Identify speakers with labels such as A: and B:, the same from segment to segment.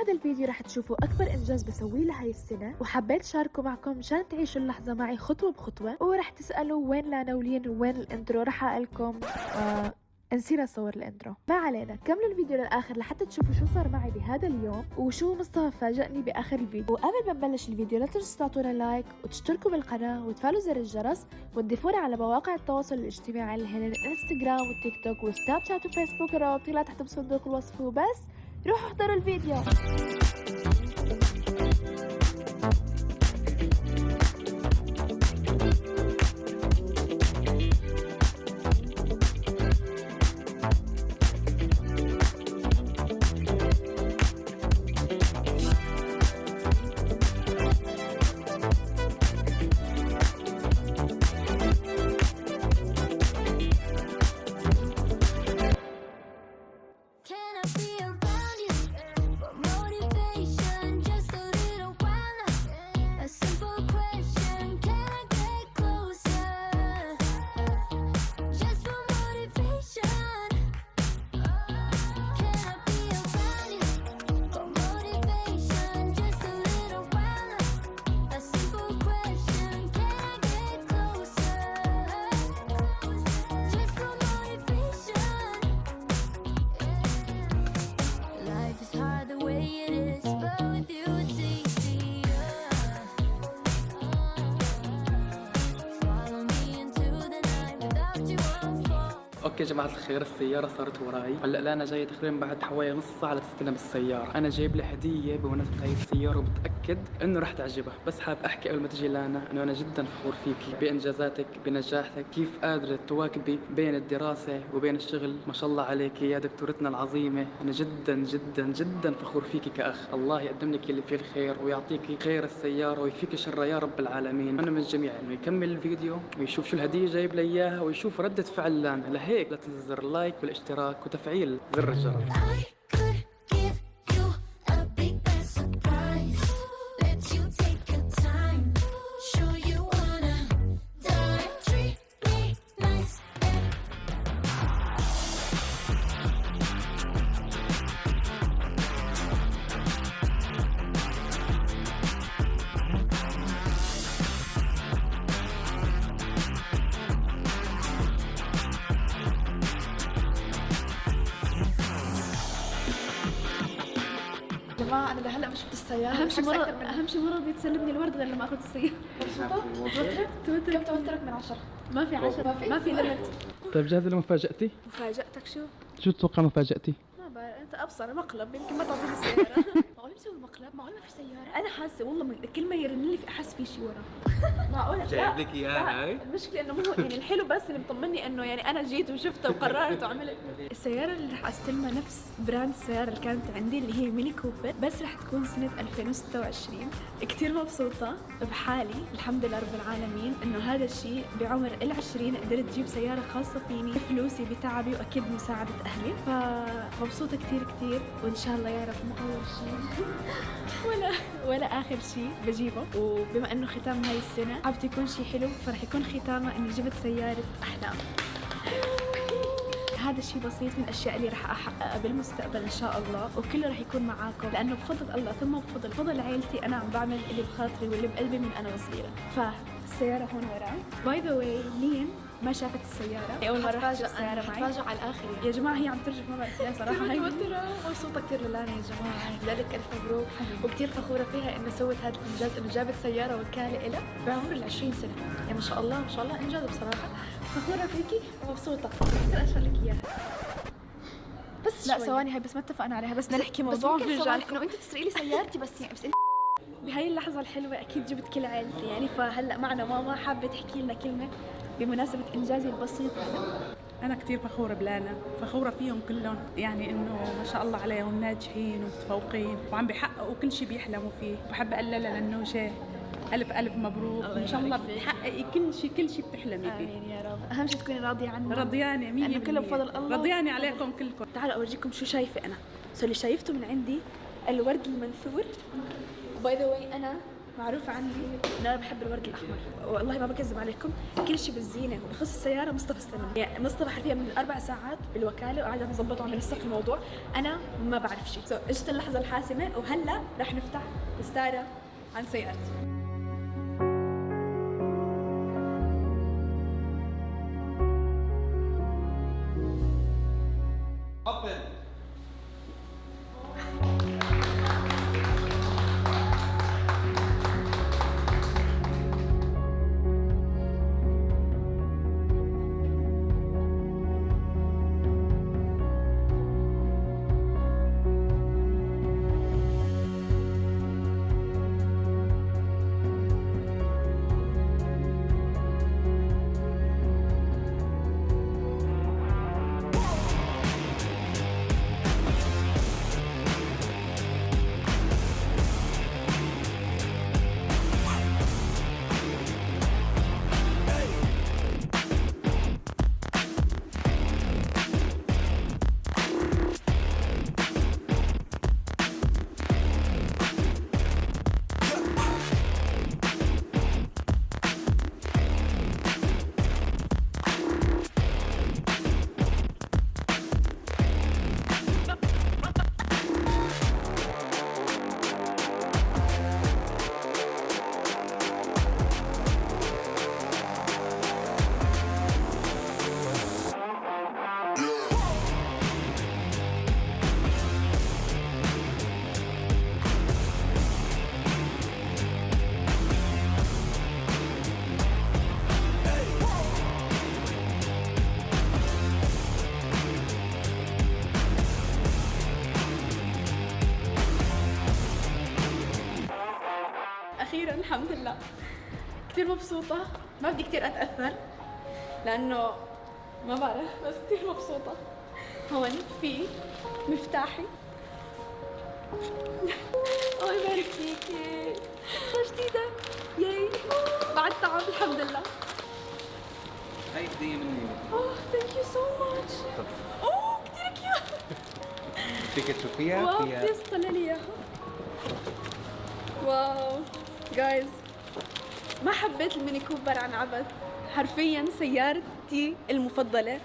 A: بهذا الفيديو رح تشوفوا أكبر إنجاز بسويه لهاي السنة، وحبيت شاركه معكم مشان تعيشوا اللحظة معي خطوة بخطوة. ورح تسألوا وين لانا ولين وين الانترو، رح أقلكم نسينا نصور الانترو. ما علينا، كملوا الفيديو للآخر لحتى تشوفوا شو صار معي بهذا اليوم وشو مصطفى فاجأني بآخر الفيديو. وقبل ما نبلش الفيديو لا تنسوا تعطونا لايك وتشتركوا بالقناة وتفعلوا زر الجرس وتضيفونا على مواقع التواصل الاجتماعي اللي هن الانستغرام والتيك توك وسناب شات وفيسبوك، الروابط لا تحت بصندوق الوصف. وبس روحوا احضروا الفيديو.
B: اوكي يا جماعه الخير، السياره صارت وراي. هلا لانا جايه تقريبا بعد حوالي نص ساعه لتستلم السياره. انا جايب لي هديه بمناسبه هاي السياره وبتاكد انه رح تعجبها. بس حاب احكي قبل ما تجي لانا انه انا جدا فخور فيكي بانجازاتك بنجاحك، كيف قادره تواكبي بين الدراسه وبين الشغل. ما شاء الله عليكي يا دكتورتنا العظيمه. انا جدا جدا جدا فخور فيكي كاخ. الله يقدم لك اللي فيه الخير ويعطيكي خير السياره ويفيك شرها يا رب العالمين. انا من الجميع انه يكمل الفيديو ويشوف شو الهديه جايب لي اياها ويشوف رده فعل لانا. لهيك لا تنسى زر اللايك والاشتراك وتفعيل زر الجرس.
A: جماعة أنا لهلا ما شفت السيارة. أهم شيء مرض يتسلمني الورد غير لما أخذ السيارة. كم توترك من 10؟ ما في 10، ما في ليمت.
B: طيب جاهزة لمفاجأتي؟
A: مفاجأتك شو؟
B: شو تتوقع مفاجأتي؟
A: ما بعرف، أنت أبصر مقلب يمكن ما تعطيني السيارة. معقول مسوي مقلب؟ معقول ما في سيارة؟ أنا حاسة والله كل ما يرن لي أحس في شيء ورا. معقول
C: جايب لك اياها هاي؟
A: المشكلة إنه مو يعني الحلو بس اللي مطمني إنه يعني أنا جيت وشفتها وقررت وعملت. السيارة اللي رح أستلمها نفس براند السيارة اللي كانت عندي اللي هي ميني كوبر، بس رح تكون سنة 2026. كتير مبسوطة بحالي الحمد لله رب العالمين إنه هذا الشيء بعمر ال20 قدرت أجيب سيارة خاصة فيني بفلوسي بتعبي وأكيد مساعدة أهلي. فمبسوطة كتير كتير، وإن شاء الله يا رب مو أول شيء ولا آخر شيء بجيبه. وبما إنه ختام هاي السنة حابة يكون شيء حلو، فرح يكون ختامه إني جبت سيارة أحلام. هذا الشيء بسيط من الأشياء اللي رح أحققها بالمستقبل إن شاء الله، وكله رح يكون معاكم لأنه بفضل الله ثم بفضل عائلتي أنا عم بعمل اللي بخاطري واللي بقلبي من أنا وصغيرة. فالسيارة هون وراي. باي ذا واي لين ما شافت السيارة، أول مرة رح تشوف السيارة معي.
D: حتفاجئ على الآخر
A: يا جماعة هي عم ترجف ما بعرف فيها صراحة. هي متوترة مبسوطة كثير للانا يا جماعة، لك ألف مبروك. وكثير فخورة فيها إنه سوت هذا الإنجاز، إنه جابت سيارة وكالة إلها بعمر ال20 سنة. يعني ما شاء الله ما شاء الله إنجاز بصراحة. فخورة فيكي ومبسوطة. كثير أشكر لك إياها. بس لا ثواني، هاي بس ما اتفقنا عليها، بس بدنا نحكي موضوع ونرجع
D: إنه أنت تسرقي لي سيارتي بس يعني بس
A: بهاي اللحظة الحلوة أكيد جبت كل عائلتي يعني. فهلا معنا ماما حابة تحكي لنا كلمة بمناسبة إنجازي البسيط هذا.
E: أنا كتير فخورة بلانا، فخورة فيهم كلهم، يعني إنه ما شاء الله عليهم ناجحين ومتفوقين وعم بيحققوا كل شيء بيحلموا فيه. بحب أقللها للنوشة ألف مبروك، إن شاء الله بتحققي كل شيء بتحلمي فيه.
A: آمين يا رب. أهم شيء تكوني راضية عنا.
E: رضيانة 100%،
A: لأنه كله بفضل الله،
E: رضيانة عليكم كلكم.
A: تعالوا أورجيكم شو شايفة أنا. اللي شايفته من عندي الورد المنثور. باي ذا واي أنا معروف عني إن أنا بحب الورد الأحمر، والله ما بكذب عليكم، كل شيء بالزينة وبخص السيارة مصطفى استلم. يعني مصطفى حرفيا من 4 ساعات بالوكالة وقاعد عم يظبط وعم ينسق الموضوع، أنا ما بعرف شيء. اجت اللحظة الحاسمة وهلا رح نفتح ستارة عن سيارتي. أخيراً الحمد لله كثير مبسوطة، ما بدي كثير أتأثر لأنه ما بعرف، بس كثير مبسوطة. هون في مفتاحي. الله يبارك فيكي، جديدة ياي بعد تعب الحمد لله.
C: هاي هدية مني.
A: اوه ثانك يو سو ماتش. اوه كثير كيوت.
C: فيك تشوفيها؟
A: واو بليز طلع لي اياها. واو جايز، ما حبيت الميني كوبر عن عبث، حرفيا سيارتي المفضلة.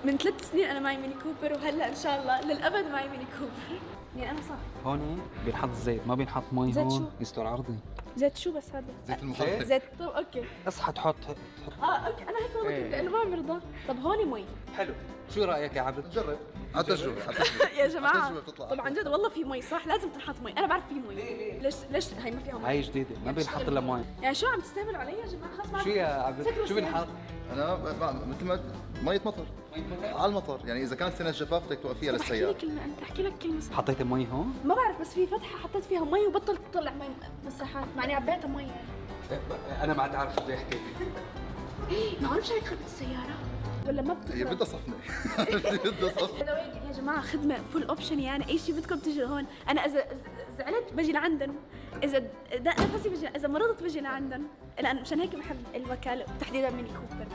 A: من 3 سنين أنا معي ميني كوبر، وهلا إن شاء الله للأبد معي ميني كوبر. يعني أنا صح.
C: هون بينحط زيت، ما بينحط مي.
A: زيت شو؟
C: هون يستوي عرضي.
A: زيت شو بس هذا؟
C: زيت المخفف.
A: زيت. طب أوكي.
C: اصحى تحط
A: أوكي أنا هيك والله كنت أنا ما مرضى. طب هون مي.
C: حلو. شو رأيك يا عبد؟
F: جرب على تجربة.
A: يا جماعة
F: التجربة بتطلع.
A: طب عن جد والله في مي صح؟ لازم تنحط مي، أنا بعرف في مي. ليش هي ما فيها مي؟
C: هاي جديدة، ما بينحط إلا مي.
A: يعني شو عم تستهبلوا علي يا جماعة؟ خلص ما
C: شو يا عبد؟
A: سكروا
C: شو بينحط؟
F: أنا مثل ما مية مطر. على المطر، يعني إذا كانت سنة جفاف بدك توقفيها
A: طب احكي لي
F: للسيارة.
A: كلمة أنت، احكي لك كلمة صح.
C: حطيت مي هون؟
A: ما بعرف، بس في فتحة حطيت فيها مي وبطلت تطلع مي مساحات، معني عبيتها مي.
C: أنا ما عاد أعرف شو بدي أحكي.
A: ما بعرف شو هيك خدمة السيارة ولا ما
F: هي
A: بتقدر.
F: بدها صفنة. بدها صفنة.
A: يا جماعة خدمة فول اوبشن، يعني أي شيء بدكم تجي هون. أنا إذا زعلت بجي لعندن، إذا دق نفسي بجي، إذا مرضت بجي لعندن، لأن مشان هيك بحب الوكالة وتحديدا ميني كوبر.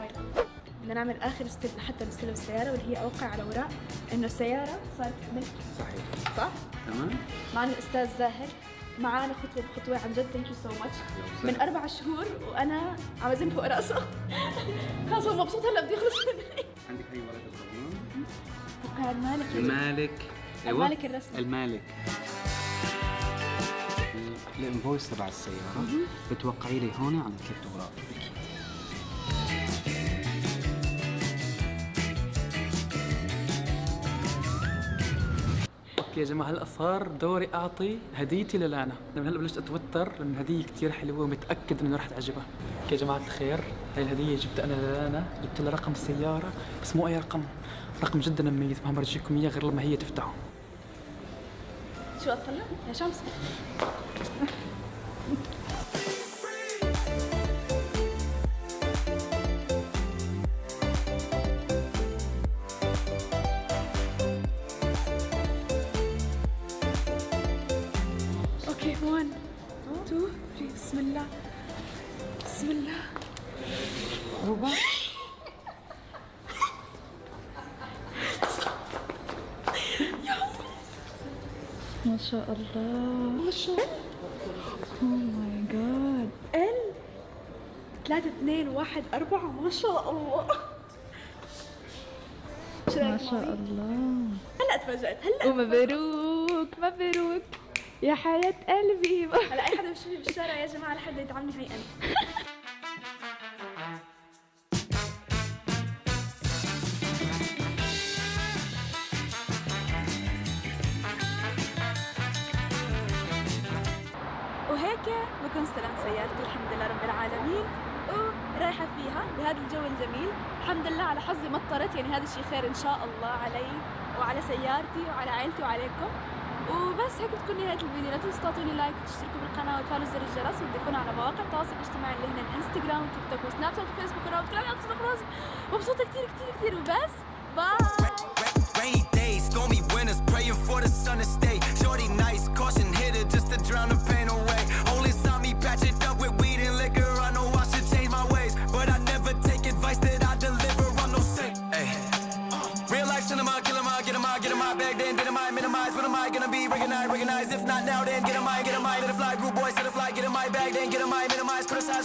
A: بدنا نعمل آخر ستيب حتى نستلم السيارة، واللي هي أوقع على أوراق إنه السيارة صارت ملك.
C: صحيح.
A: صح؟
C: تمام.
A: معنا الأستاذ زاهر، معانا خطوة بخطوة. عن جد ثانك يو سو ماتش. من 4 شهور وأنا عم أزن فوق راسه. خلاص هو مبسوط هلا بده يخلص مني.
C: عندك هي ورقة الضمان؟
A: وقع المالك.
C: المالك.
A: المالك الرسمي.
C: المالك. الانفويس تبع السيارة بتوقعي لي هون على 3 أوراق.
B: اوكي يا جماعه، هلا صار دوري اعطي هديتي للانا. لما هلا بلشت اتوتر لان الهديه كثير حلوه ومتاكد انه رح تعجبها. اوكي يا جماعه الخير، هاي الهديه جبتها انا للانا، جبت لها رقم السياره بس مو اي رقم، رقم جدا مميز ما برجيكم اياه غير لما هي تفتحه.
A: شو اطلع؟ يا شمس. اوكي 1 2 3 بسم الله بسم الله.
C: ربع.
A: ماشي. شاء الله ما شاء الله. اوه ماي جاد. ال 3 2 1 4 ما شاء الله. ما شاء الله. هلا تفاجأت هلا. ومبروك مبروك يا حياة قلبي. هلا اي حدا بيشوفني بالشارع يا جماعة لحد يدعمني هي انا. وهيك بكون استلمت سيارتي الحمد لله رب العالمين ورايحة فيها بهذا الجو الجميل. الحمد لله على حظي مطرت، يعني هذا الشيء خير إن شاء الله علي وعلى سيارتي وعلى عائلتي وعليكم. وبس هيك بتكون نهاية الفيديو. لا تنسوا تعطوني لايك وتشتركوا بالقناة وتفعلوا زر الجرس وتضيفونا على مواقع التواصل الاجتماعي اللي هن الانستغرام وتيك توك وسناب شات وفيسبوك وكل حاجة خلاص. مبسوطة كتير كتير كتير وبس باي.
G: Rainy days, stormy winters, praying for the sun to stay. Shorty nice, caution hitter just to drown the pain away. Only saw me patch it up with weed and liquor. I know I should change my ways, but I never take advice that I deliver. I'm no saint. Ay. Real life cinema, kill 'em all, get 'em all, get 'em all back then. Did 'em I minimize? When am I gonna be recognized? If not now, then get 'em I, let it fly. Rude boys to the fly, get 'em my bag, then get 'em I minimize. Criticize.